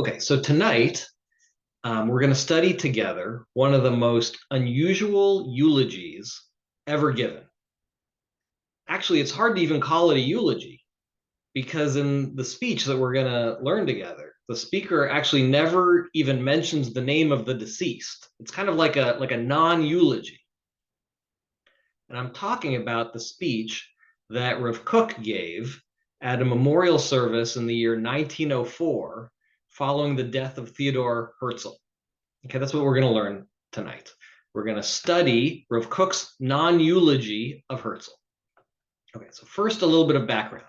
Okay, so tonight we're going to study together one of the most unusual eulogies ever given. Actually, it's hard to even call it a eulogy because in the speech that we're going to learn together, the speaker actually never even mentions the name of the deceased. It's kind of like a non-eulogy. And I'm talking about the speech that Rav Kook gave at a memorial service in the year 1904 following the death of Theodor Herzl. Okay, that's what we're going to learn tonight. We're going to study Rav Kook's non-eulogy of Herzl. Okay, so first a little bit of background.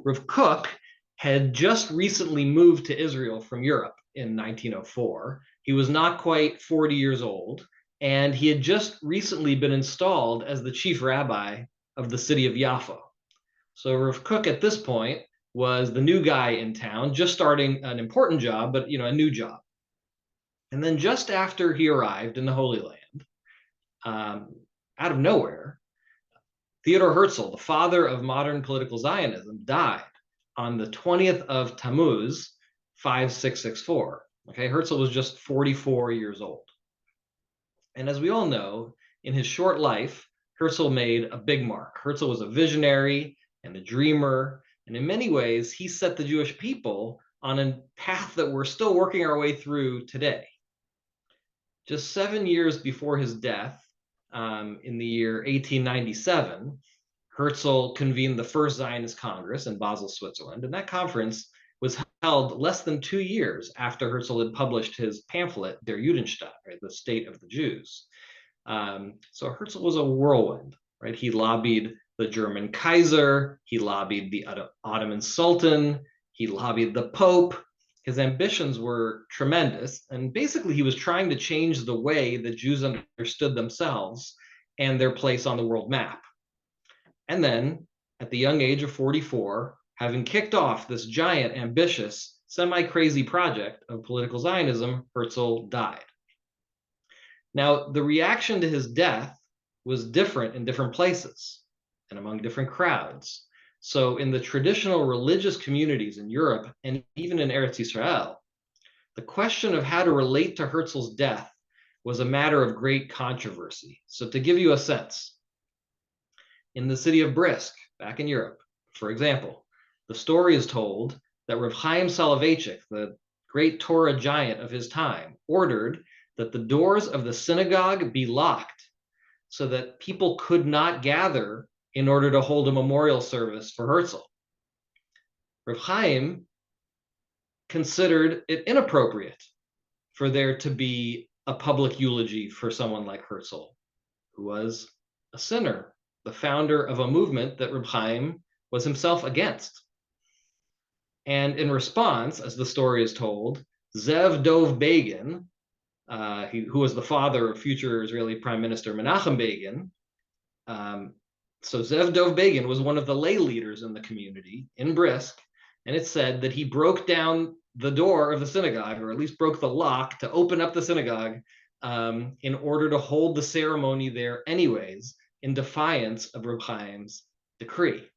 Rav Kook had just recently moved to Israel from Europe in 1904. He was not quite 40 years old, and he had just recently been installed as the chief rabbi of the city of Jaffa. So Rav Kook at this point was the new guy in town, just starting an important job, but a new job. And then just after he arrived in the Holy Land, out of nowhere, Theodor Herzl, the father of modern political Zionism, died on the 20th of Tammuz, 5664. Okay, Herzl was just 44 years old. And as we all know, in his short life, Herzl made a big mark. Herzl was a visionary and a dreamer, and in many ways, he set the Jewish people on a path that we're still working our way through today. Just 7 years before his death, in the year 1897, Herzl convened the first Zionist Congress in Basel, Switzerland, and that conference was held less than 2 years after Herzl had published his pamphlet, Der Judenstaat, right, the State of the Jews. So Herzl was a whirlwind, right? He lobbied the German Kaiser, he lobbied the Ottoman Sultan, he lobbied the Pope. His ambitions were tremendous, and basically he was trying to change the way that Jews understood themselves and their place on the world map. And then, at the young age of 44, having kicked off this giant, ambitious, semi-crazy project of political Zionism, Herzl died. Now, the reaction to his death was different in different places and among different crowds. So in the traditional religious communities in Europe and even in Eretz Israel, the question of how to relate to Herzl's death was a matter of great controversy. So to give you a sense, in the city of Brisk, back in Europe, for example, the story is told that Rav Chaim Soloveitchik, the great Torah giant of his time, ordered that the doors of the synagogue be locked so that people could not gather in order to hold a memorial service for Herzl. Rav Chaim considered it inappropriate for there to be a public eulogy for someone like Herzl, who was a sinner, the founder of a movement that Rav Chaim was himself against. And in response, as the story is told, Zev Dov Begin, who was the father of future Israeli Prime Minister Menachem Begin, so Zev Dov Begin was one of the lay leaders in the community in Brisk, and it said that he broke down the door of the synagogue, or at least broke the lock to open up the synagogue in order to hold the ceremony there anyways, in defiance of Reb Chaim's decree.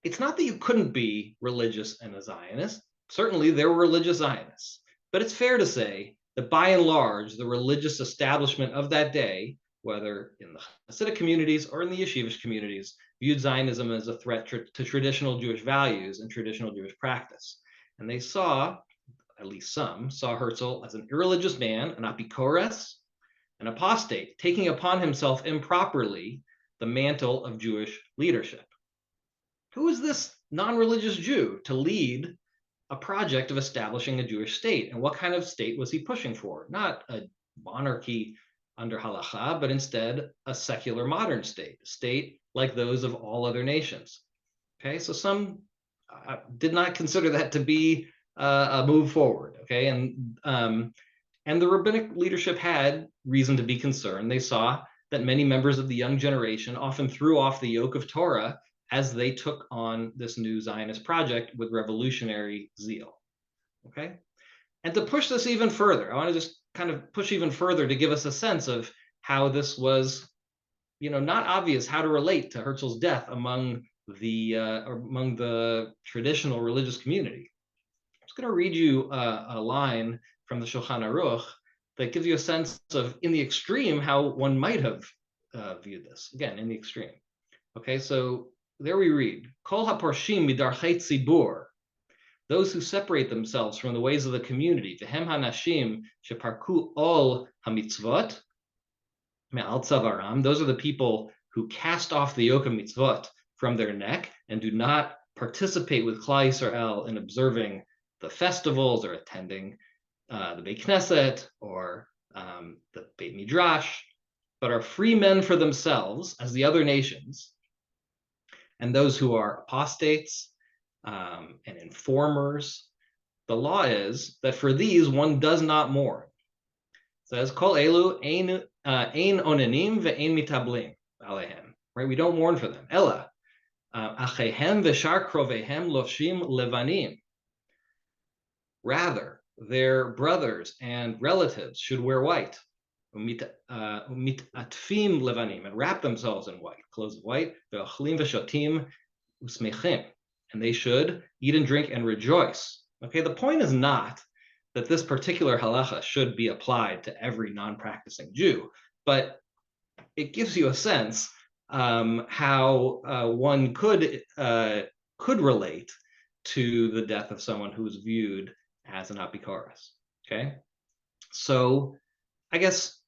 It's not that you couldn't be religious and a Zionist. Certainly there were religious Zionists, but it's fair to say that by and large, the religious establishment of that day, whether in the Hasidic communities or in the Yeshivish communities, viewed Zionism as a threat to traditional Jewish values and traditional Jewish practice. And they saw, at least some, saw Herzl as an irreligious man, an apikores, an apostate, taking upon himself improperly the mantle of Jewish leadership. Who is this non-religious Jew to lead a project of establishing a Jewish state? And what kind of state was he pushing for? Not a monarchy under halacha, but instead a secular modern state, a state like those of all other nations. Okay, so some did not consider that to be a move forward. Okay, and the rabbinic leadership had reason to be concerned. They saw that many members of the young generation often threw off the yoke of Torah as they took on this new Zionist project with revolutionary zeal. Okay, and to push this even further, I want to just kind of push even further to give us a sense of how this was, not obvious how to relate to Herzl's death among the traditional religious community. just going to read you a line from the Shulchan Aruch that gives you a sense of, in the extreme, how one might have viewed this. Again, in the extreme. Okay, so there we read, Kol haporshim midarchei tzibur, those who separate themselves from the ways of the community, v'hem hanashim sheparku ol hamitzvot me'al tzavaram, those are the people who cast off the yoke of mitzvot from their neck and do not participate with Klal Yisrael in observing the festivals or attending the Beit Knesset or the Beit Midrash, but are free men for themselves as the other nations, and those who are apostates and informers. The law is that for these one does not mourn. It says, Kol elu ein onanim ve'ein mitablim alehem. Right? We don't mourn for them. Ella achehem v'shar krovehem loshim levanim. Rather, their brothers and relatives should wear white, umit'atfim levanim, and wrap themselves in white, clothes of white, ve'ochlim v'shotim usmechim, and they should eat and drink and rejoice. Okay, the point is not that this particular halacha should be applied to every non-practicing Jew, but it gives you a sense how one could relate to the death of someone who is viewed as an apikoros. Okay, so I guess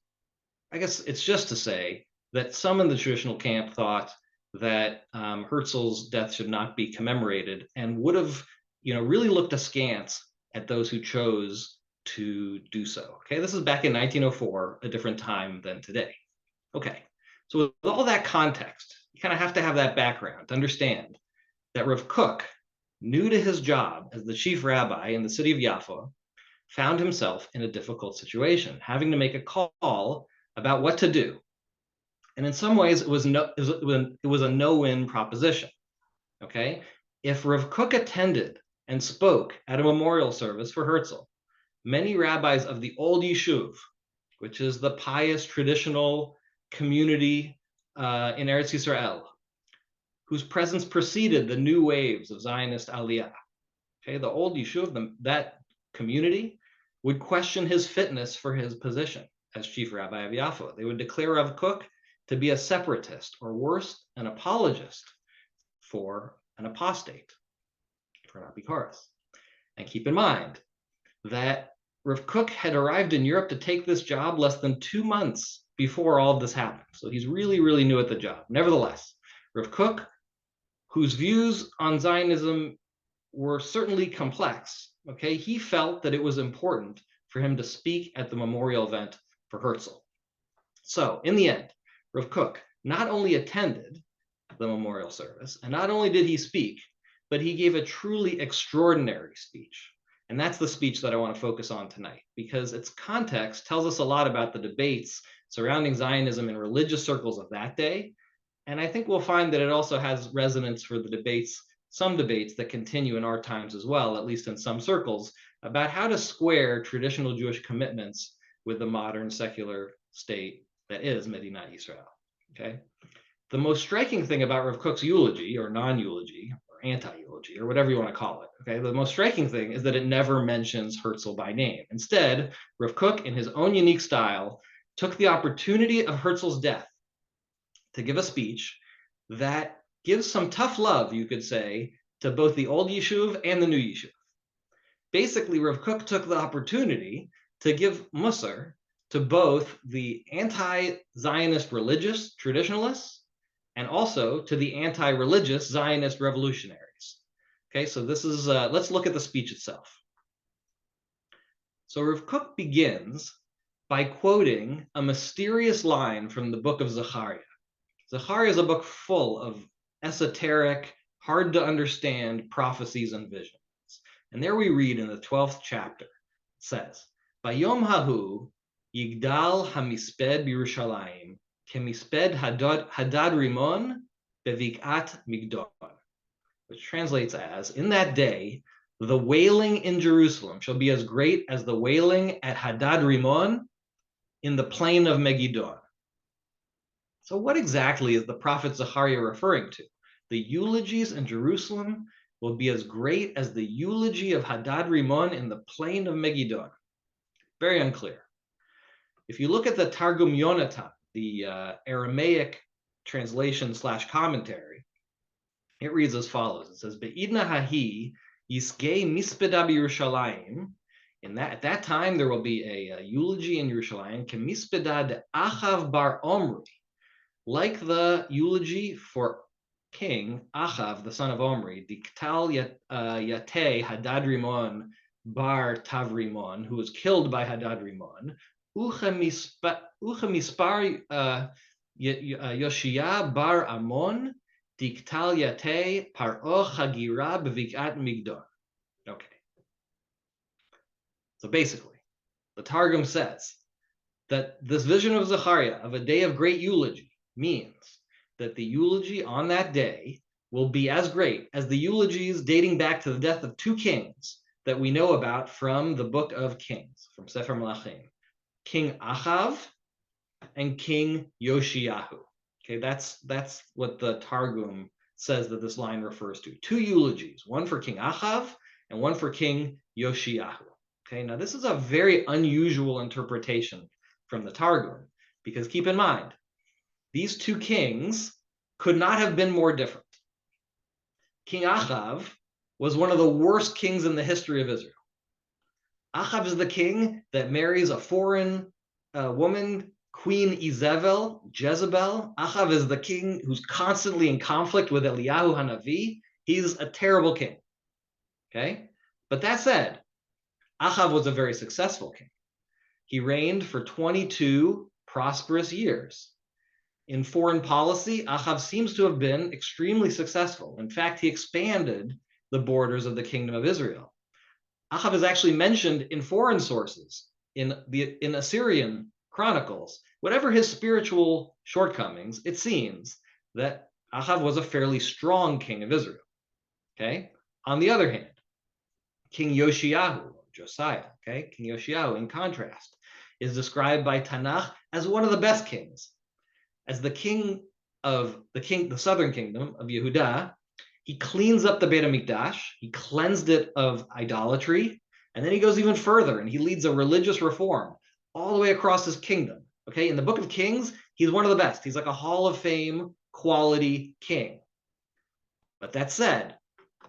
it's just to say that some in the traditional camp thought that Herzl's death should not be commemorated, and would have, really looked askance at those who chose to do so. Okay, this is back in 1904, a different time than today. Okay, so with all that context, you kind of have to have that background to understand that Rav Kook, new to his job as the chief rabbi in the city of Yafo, found himself in a difficult situation, having to make a call about what to do. And in some ways, it was a no-win proposition. Okay, if Rav Kook attended and spoke at a memorial service for Herzl, many rabbis of the old Yishuv, which is the pious traditional community in Eretz Yisrael, whose presence preceded the new waves of Zionist Aliyah. Okay, the old Yishuv, that community, would question his fitness for his position as chief rabbi of Yafo. They would declare Rav Kook to be a separatist, or worse, an apologist for an apostate, for an apikoros. And keep in mind that Rav Kook had arrived in Europe to take this job less than 2 months before all of this happened. So he's really, really new at the job. Nevertheless, Rav Kook, whose views on Zionism were certainly complex, okay, he felt that it was important for him to speak at the memorial event for Herzl. So in the end, Rav Kook not only attended the memorial service, and not only did he speak, but he gave a truly extraordinary speech. And that's the speech that I want to focus on tonight, because its context tells us a lot about the debates surrounding Zionism in religious circles of that day. And I think we'll find that it also has resonance for the debates, some debates that continue in our times as well, at least in some circles, about how to square traditional Jewish commitments with the modern secular state that is Medinat Yisrael. Okay, the most striking thing about Rav Kook's eulogy, or non-eulogy, or anti-eulogy, or whatever you want to call it, okay, the most striking thing is that it never mentions Herzl by name. Instead, Rav Kook, in his own unique style, took the opportunity of Herzl's death to give a speech that gives some tough love, you could say, to both the old Yishuv and the new Yishuv. Basically, Rav Kook took the opportunity to give Musar to both the anti-Zionist religious traditionalists and also to the anti-religious Zionist revolutionaries. Okay, so this is, let's look at the speech itself. So Rav Kook begins by quoting a mysterious line from the book of Zechariah. Zechariah is a book full of esoteric, hard to understand prophecies and visions. And there we read in the 12th chapter, it says, Bayom hahu yigdal hamisped b'Yerushalayim kemisped hadad rimon bevik'at migdon, which translates as, in that day, the wailing in Jerusalem shall be as great as the wailing at Hadad Rimon in the plain of Megiddo. So what exactly is the prophet Zechariah referring to? The eulogies in Jerusalem will be as great as the eulogy of Hadad Rimon in the plain of Megiddo. Very unclear. If you look at the Targum Yonatan, the Aramaic translation / commentary, it reads as follows. It says, Be'idna hahi yisgei mispeda b'Yerushalayim. At that time, there will be a eulogy in Yerushalayim, kemispeda de Achav bar Omri, like the eulogy for King Achav, the son of Omri, Diktal Yate Hadad Rimon bar Tavrimon, who was killed by Hadad Rimon, Uchemispar Yoshia bar Amon, Diktal Yate Paro Chagira b'Vik'at Migdor. Okay. So basically, the Targum says that this vision of Zechariah of a day of great eulogy means that the eulogy on that day will be as great as the eulogies dating back to the death of two kings that we know about from the book of Kings, from Sefer Melachim, King Achav and King Yoshiyahu. Okay, that's what the Targum says that this line refers to. Two eulogies, one for King Achav and one for King Yoshiyahu. Okay, now this is a very unusual interpretation from the Targum, because keep in mind, these two kings could not have been more different. King Achav was one of the worst kings in the history of Israel. Achav is the king that marries a foreign woman, Queen Jezebel. Achav is the king who's constantly in conflict with Eliyahu Hanavi. He's a terrible king. Okay? But that said, Achav was a very successful king. He reigned for 22 prosperous years. In foreign policy, Achav seems to have been extremely successful. In fact, he expanded the borders of the kingdom of Israel. Achav is actually mentioned in foreign sources, in Assyrian chronicles. Whatever his spiritual shortcomings, it seems that Achav was a fairly strong king of Israel. Okay? On the other hand, King Yoshiyahu, Josiah, okay, King Yoshiyahu, in contrast, is described by Tanakh as one of the best kings. As the southern kingdom of Yehudah, he cleans up the Beit HaMikdash, he cleansed it of idolatry, and then he goes even further and he leads a religious reform all the way across his kingdom. Okay, in the book of Kings, he's one of the best. He's like a Hall of Fame quality king. But that said,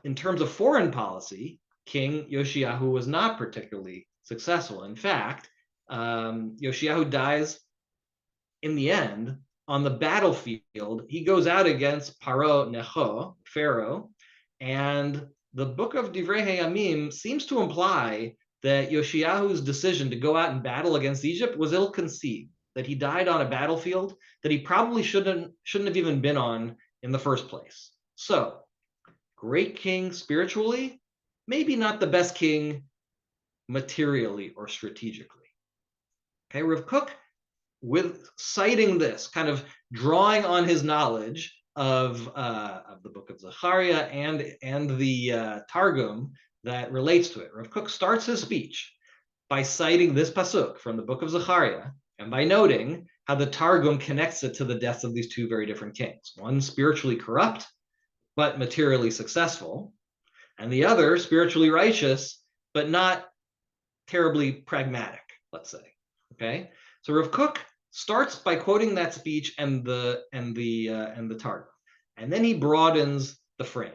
in terms of foreign policy, King Yoshiyahu was not particularly successful. In fact, Yoshiyahu dies in the end on the battlefield. He goes out against Paro Necho, Pharaoh, and the book of Divrei Hayamim seems to imply that Yoshiyahu's decision to go out and battle against Egypt was ill-conceived, that he died on a battlefield that he probably shouldn't have even been on in the first place. So, great king spiritually, maybe not the best king materially or strategically. Okay, Rav Kook, with citing this, kind of drawing on his knowledge of the book of Zechariah and the Targum that relates to it, Rav Kook starts his speech by citing this pasuk from the book of Zechariah and by noting how the Targum connects it to the deaths of these two very different kings. One spiritually corrupt, but materially successful, and the other spiritually righteous, but not terribly pragmatic, let's say. Okay, so Rav Kook starts by quoting that speech and the Targum, and then he broadens the frame.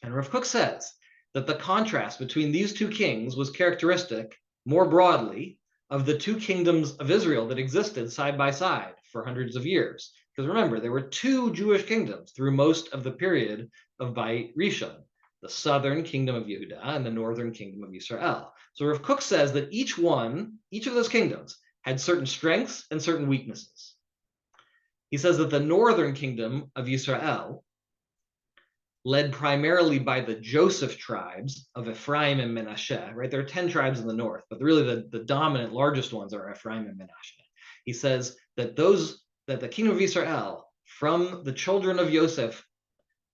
And Rav Kook says that the contrast between these two kings was characteristic, more broadly, of the two kingdoms of Israel that existed side by side for hundreds of years. Because remember, there were two Jewish kingdoms through most of the period of Beit Rishon, the southern kingdom of Yehudah and the northern kingdom of Israel. So Rav Kook says that each of those kingdoms had certain strengths and certain weaknesses. He says that the northern kingdom of Israel, led primarily by the Joseph tribes of Ephraim and Menashe, right? There are 10 tribes in the north, but really the dominant, largest ones are Ephraim and Menashe. He says that the kingdom of Israel, from the children of Joseph,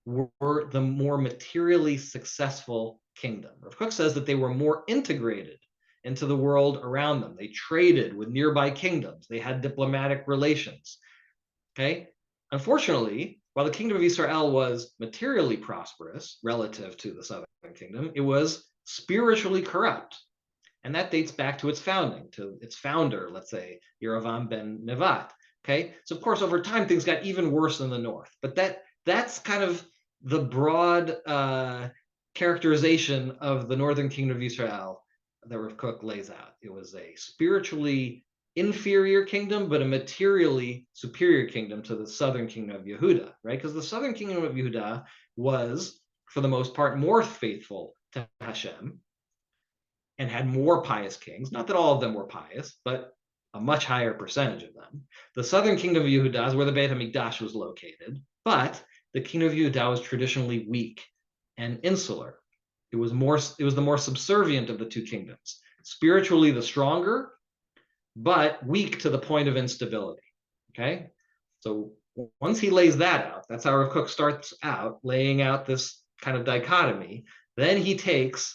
were the more materially successful kingdom. Rav Kook says that they were more integrated into the world around them. They traded with nearby kingdoms. They had diplomatic relations. Okay? Unfortunately, while the kingdom of Israel was materially prosperous relative to the southern kingdom, it was spiritually corrupt. And that dates back to its founding, to its founder, let's say, Yerovam ben Nevat. Okay, so of course, over time, things got even worse in the north. But that's kind of the broad characterization of the northern kingdom of Israel that Rav Kook lays out. It was a spiritually inferior kingdom, but a materially superior kingdom to the southern kingdom of Yehuda, right? Because the southern kingdom of Yehuda was, for the most part, more faithful to Hashem and had more pious kings. Not that all of them were pious, but a much higher percentage of them. The southern kingdom of Yehuda is where the Beit HaMikdash was located, but the kingdom of Yehuda was traditionally weak and insular. It was the more subservient of the two kingdoms, spiritually the stronger, but weak to the point of instability. Okay, so once he lays that out, that's how Rav Kook starts out, laying out this kind of dichotomy. Then he takes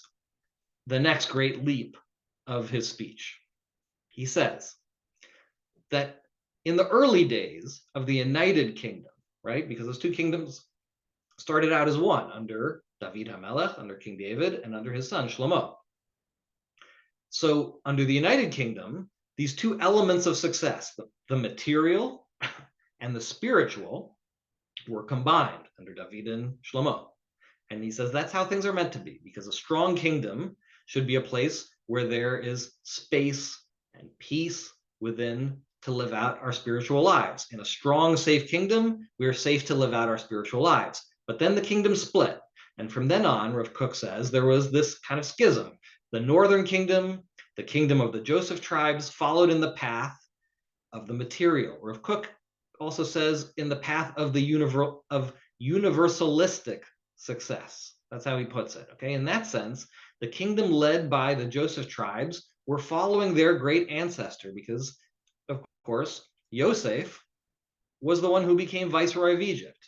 the next great leap of his speech. He says that in the early days of the United Kingdom, right, because those two kingdoms started out as one under David HaMelech, under King David, and under his son Shlomo. So under the United Kingdom, these two elements of success, the material and the spiritual, were combined under David and Shlomo. And he says that's how things are meant to be, because a strong kingdom should be a place where there is space and peace within to live out our spiritual lives. In a strong, safe kingdom, we are safe to live out our spiritual lives. But then the kingdom split. And from then on, Rav Kook says, there was this kind of schism. The northern kingdom, the kingdom of the Joseph tribes, followed in the path of the material. Rav Kook also says in the path of the universalistic success. That's how he puts it. Okay, in that sense, the kingdom led by the Joseph tribes were following their great ancestor because, of course, Yosef was the one who became viceroy of Egypt.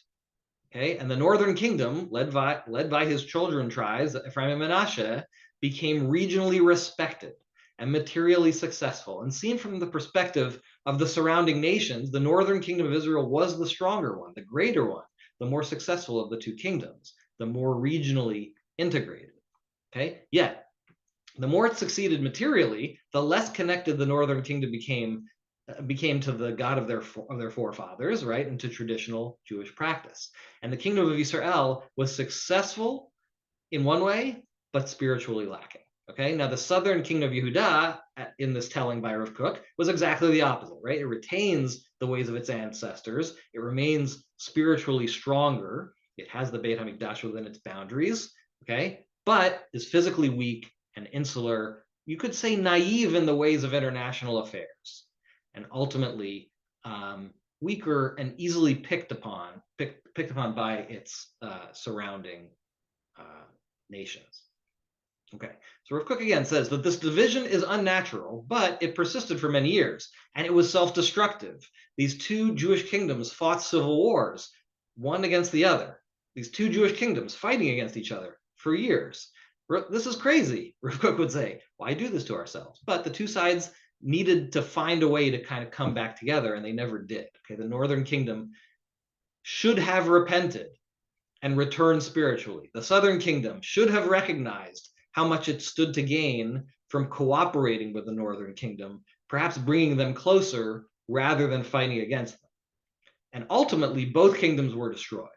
Okay, and the northern kingdom, led by his children tribes, Ephraim and Manasseh, became regionally respected and materially successful. And seen from the perspective of the surrounding nations, the northern kingdom of Israel was the stronger one, the greater one, the more successful of the two kingdoms, the more regionally integrated. Okay, yet the more it succeeded materially, the less connected the northern kingdom became to the God of their forefathers, right, and to traditional Jewish practice. And the kingdom of Israel was successful in one way, but spiritually lacking. Okay, now the southern kingdom of Yehuda, in this telling by Rav Kook, was exactly the opposite, right? It retains the ways of its ancestors. It remains spiritually stronger. It has the Beit HaMikdash within its boundaries, okay, but is physically weak and insular, you could say naive in the ways of international affairs, and ultimately weaker and easily picked upon by its surrounding nations. Okay, so Rav Kook again says that this division is unnatural, but it persisted for many years, and it was self-destructive. These two Jewish kingdoms fought civil wars, one against the other. These two Jewish kingdoms fighting against each other for years. This is crazy, Rav Kook would say. Why do this to ourselves? But the two sides needed to find a way to kind of come back together, and they never did. Okay, the northern kingdom should have repented and returned spiritually. The southern kingdom should have recognized how much it stood to gain from cooperating with the northern kingdom, perhaps bringing them closer rather than fighting against them. And ultimately, both kingdoms were destroyed.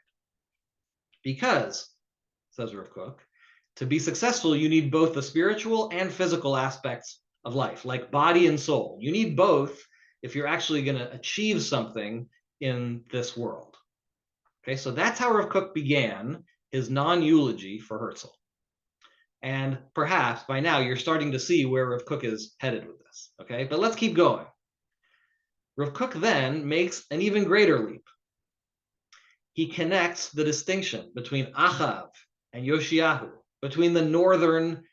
Because, says Rav Kook, to be successful, you need both the spiritual and physical aspects of life, like body and soul. You need both if you're actually going to achieve something in this world. Okay, so that's how Rav Kook began his non-eulogy for Herzl. And perhaps by now you're starting to see where Rav Kook is headed with this. Okay, but let's keep going. Rav Kook then makes an even greater leap. He connects the distinction between Achav and Yoshiyahu, between the northern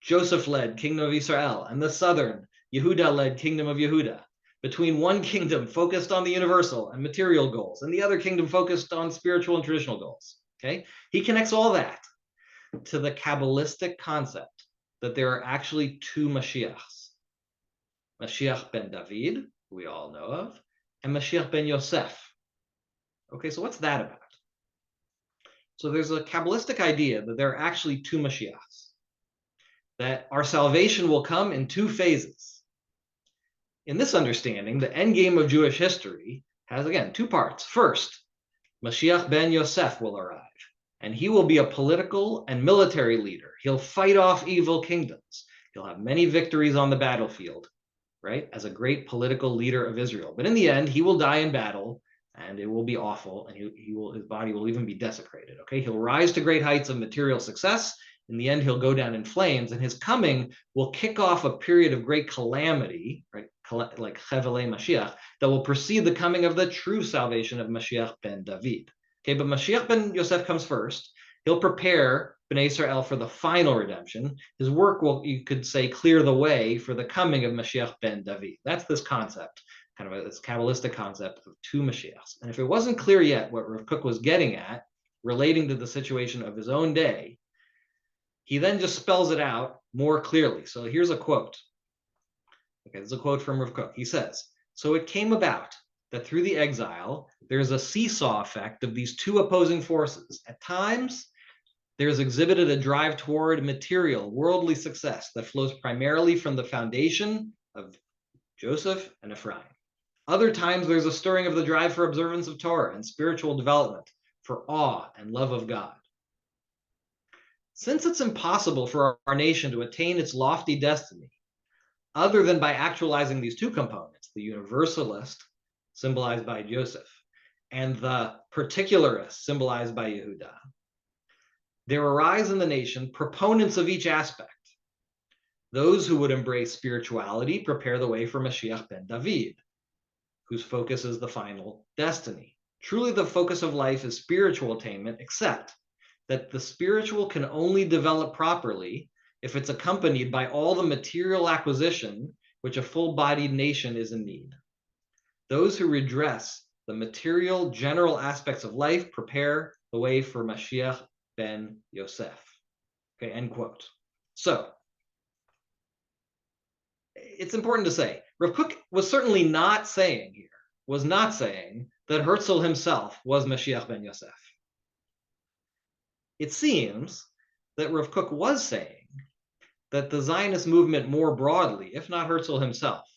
Joseph-led kingdom of Israel and the southern Yehuda-led kingdom of Yehuda, between one kingdom focused on the universal and material goals and the other kingdom focused on spiritual and traditional goals. Okay, he connects all that to the Kabbalistic concept that there are actually two Mashiachs, Mashiach ben David, who we all know of, and Mashiach ben Yosef. Okay, so what's that about? So there's a Kabbalistic idea that there are actually two Mashiachs, that our salvation will come in two phases. In this understanding, the end game of Jewish history has, again, two parts. First, Mashiach ben Yosef will arrive, and he will be a political and military leader. He'll fight off evil kingdoms. He'll have many victories on the battlefield, right, as a great political leader of Israel. But in the end, he will die in battle, and it will be awful, and his body will even be desecrated. Okay, he'll rise to great heights of material success. In the end, he'll go down in flames, and his coming will kick off a period of great calamity, right, like Chevelei Mashiach, that will precede the coming of the true salvation of Mashiach ben David. Okay, but Mashiach ben Yosef comes first. He'll prepare Bnei Israel for the final redemption. His work will, you could say, clear the way for the coming of Mashiach ben David. That's this concept, kind of this Kabbalistic concept of two Mashiachs. And if it wasn't clear yet what Rav Kook was getting at, relating to the situation of his own day, he then just spells it out more clearly. So here's a quote. Okay, this is a quote from Rav Kook. He says, "So it came about that through the exile, there's a seesaw effect of these two opposing forces. At times, there's exhibited a drive toward material, worldly success that flows primarily from the foundation of Joseph and Ephraim. Other times, there's a stirring of the drive for observance of Torah and spiritual development, for awe and love of God. Since it's impossible for our nation to attain its lofty destiny, other than by actualizing these two components, the universalist, symbolized by Joseph, and the particularist, symbolized by Yehuda, there arise in the nation proponents of each aspect. Those who would embrace spirituality prepare the way for Mashiach ben David, whose focus is the final destiny. Truly, the focus of life is spiritual attainment, except that the spiritual can only develop properly if it's accompanied by all the material acquisition which a full-bodied nation is in need. Those who redress the material general aspects of life prepare the way for Mashiach ben Yosef." Okay, end quote. So it's important to say, Rav Kook was certainly not saying that Herzl himself was Mashiach ben Yosef. It seems that Rav Kook was saying that the Zionist movement more broadly, if not Herzl himself,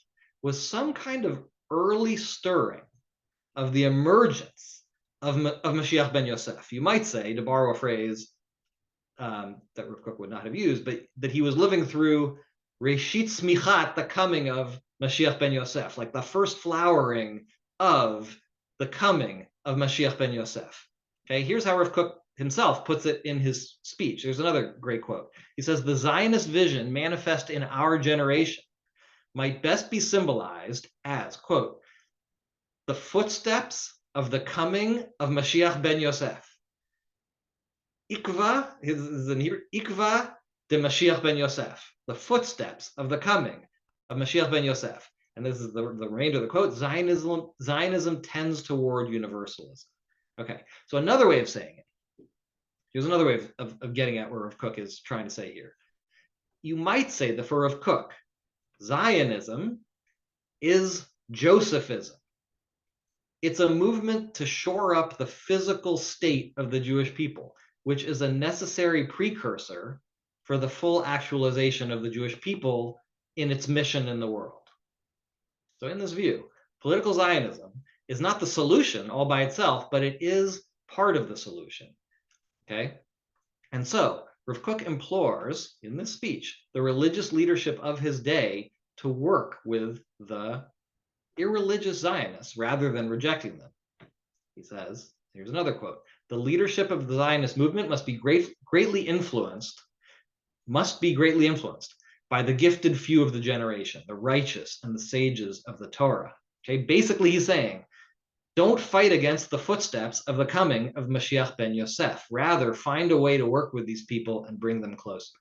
was some kind of early stirring of the emergence of Mashiach ben Yosef. You might say, to borrow a phrase that Rav Kook would not have used, but that he was living through Reshit Smichat, the coming of Mashiach ben Yosef, like the first flowering of the coming of Mashiach ben Yosef. Okay, here's how Rav Kook himself puts it in his speech. There's another great quote. He says, "The Zionist vision manifest in our generation might best be symbolized as," quote, "the footsteps of the coming of Mashiach ben Yosef. Ikva, Ikva de Mashiach ben Yosef, the footsteps of the coming of Mashiach ben Yosef." And this is the remainder of the quote. Zionism tends toward universalism. Okay, so another way of saying it, here's another way of getting at what Rav Kook is trying to say here. You might say that for Rav Kook, Zionism is Josephism. It's a movement to shore up the physical state of the Jewish people, which is a necessary precursor for the full actualization of the Jewish people in its mission in the world. So in this view, political Zionism is not the solution all by itself, but it is part of the solution. Okay? And so Rav Kook implores in this speech the religious leadership of his day to work with the irreligious Zionists rather than rejecting them. He says, here's another quote, "The leadership of the Zionist movement must be greatly influenced by the gifted few of the generation, the righteous and the sages of the Torah." Okay, basically he's saying, don't fight against the footsteps of the coming of Mashiach ben Yosef. Rather, find a way to work with these people and bring them closer.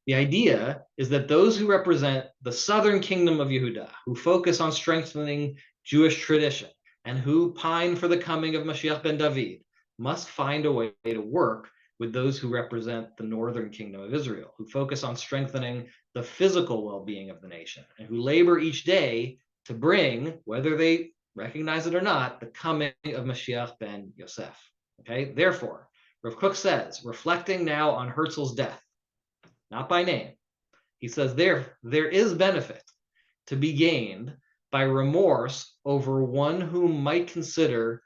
The idea is that those who represent the southern kingdom of Yehuda, who focus on strengthening Jewish tradition, and who pine for the coming of Mashiach ben David, must find a way to work with those who represent the northern kingdom of Israel, who focus on strengthening the physical well-being of the nation, and who labor each day to bring, whether they recognize it or not, the coming of Mashiach ben Yosef. Okay, therefore, Rav Kook says, reflecting now on Herzl's death, not by name, he says there is benefit to be gained by remorse over one who might consider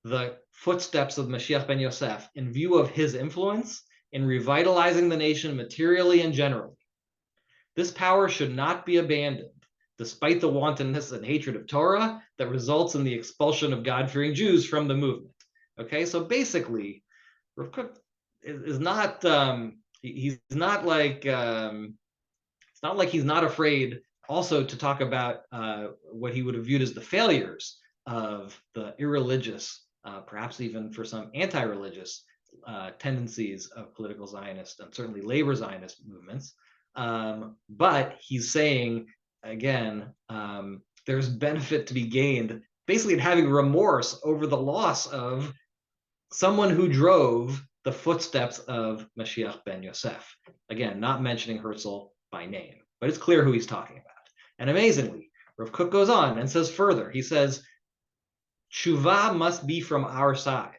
the footsteps of Mashiach ben Yosef in view of his influence in revitalizing the nation materially and generally. This power should not be abandoned, despite the wantonness and hatred of Torah that results in the expulsion of God-fearing Jews from the movement. Okay, so basically, Rav Kook is not he's not like it's not like he's not afraid also to talk about what he would have viewed as the failures of the irreligious, perhaps even for some anti-religious tendencies of political Zionist and certainly labor Zionist movements. But he's saying, again, there's benefit to be gained basically in having remorse over the loss of someone who drove the footsteps of Mashiach ben Yosef. Again, not mentioning Herzl by name, but it's clear who he's talking about. And amazingly, Rav Kook goes on and says further, he says, Tshuva must be from our side.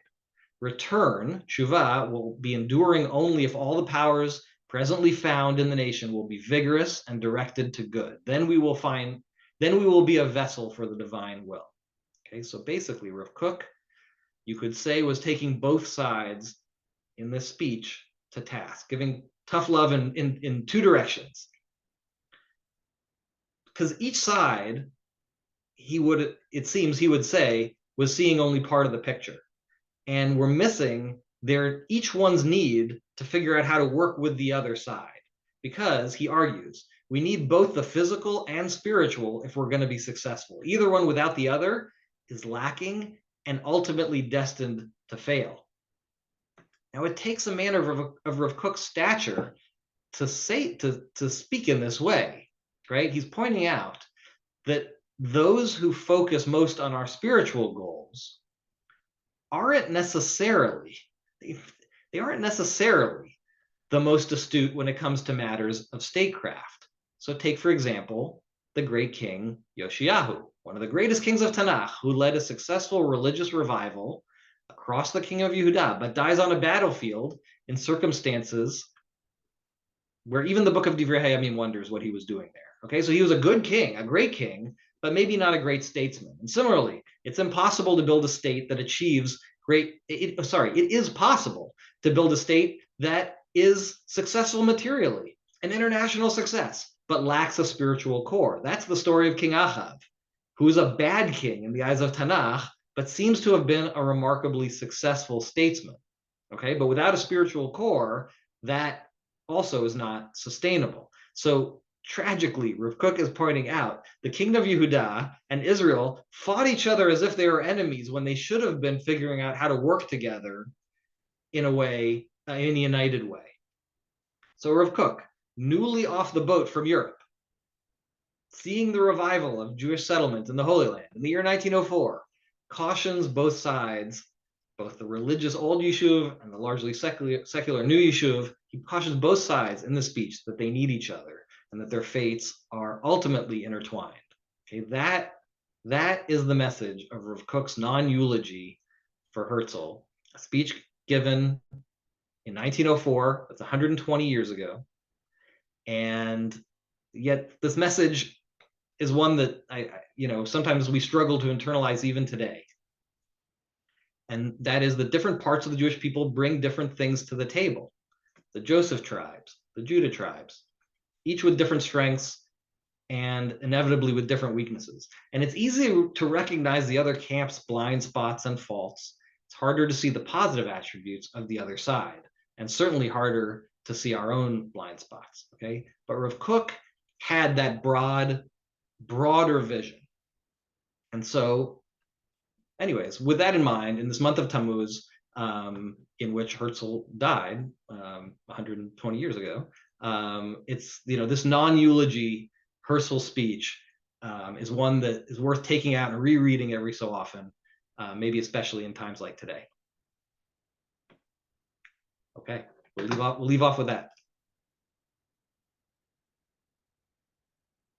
Return, Tshuva, will be enduring only if all the powers presently found in the nation will be vigorous and directed to good. Then we will be a vessel for the divine will. Okay, so basically Rav Kook, you could say, was taking both sides in this speech to task, giving tough love in two directions. Because each side, it seems he would say, was seeing only part of the picture. And we're missing each one's need to figure out how to work with the other side. Because, he argues, we need both the physical and spiritual if we're going to be successful. Either one without the other is lacking and ultimately destined to fail. Now, it takes a man of Rav Kook's stature to speak in this way, right? He's pointing out that those who focus most on our spiritual goals aren't necessarily the most astute when it comes to matters of statecraft. So take, for example, the great king Yoshiyahu, one of the greatest kings of Tanakh, who led a successful religious revival across the king of Yehuda, but dies on a battlefield in circumstances where even the book of Divrei Hayamim wonders what he was doing there. Okay, so he was a good king, a great king, but maybe not a great statesman. And similarly, it's impossible to build a state that achieves it is possible to build a state that is successful materially, an international success, but lacks a spiritual core. That's the story of King Achav, who is a bad king in the eyes of Tanakh, but seems to have been a remarkably successful statesman. Okay, but without a spiritual core, that also is not sustainable. So tragically, Rav Kook is pointing out the kingdom of Yehuda and Israel fought each other as if they were enemies when they should have been figuring out how to work together in a way, in a united way. So Rav Kook, newly off the boat from Europe, seeing the revival of Jewish settlement in the Holy Land in the year 1904, cautions both sides, both the religious old Yishuv and the largely secular new Yishuv. He cautions both sides in the speech that they need each other and that their fates are ultimately intertwined. Okay, that is the message of Rav Kook's non-eulogy for Herzl, a speech given in 1904. That's 120 years ago. And yet this message is one that sometimes we struggle to internalize even today. And that is that different parts of the Jewish people bring different things to the table. The Joseph tribes, the Judah tribes, each with different strengths and inevitably with different weaknesses. And it's easy to recognize the other camp's blind spots and faults. It's harder to see the positive attributes of the other side, and certainly harder to see our own blind spots, okay? But Rav Kook had that broader vision. And so, anyways, with that in mind, in this month of Tammuz, in which Herzl died 120 years ago, it's, this non-eulogy Herzl speech is one that is worth taking out and rereading every so often, maybe especially in times like today. Okay, we'll leave off with that.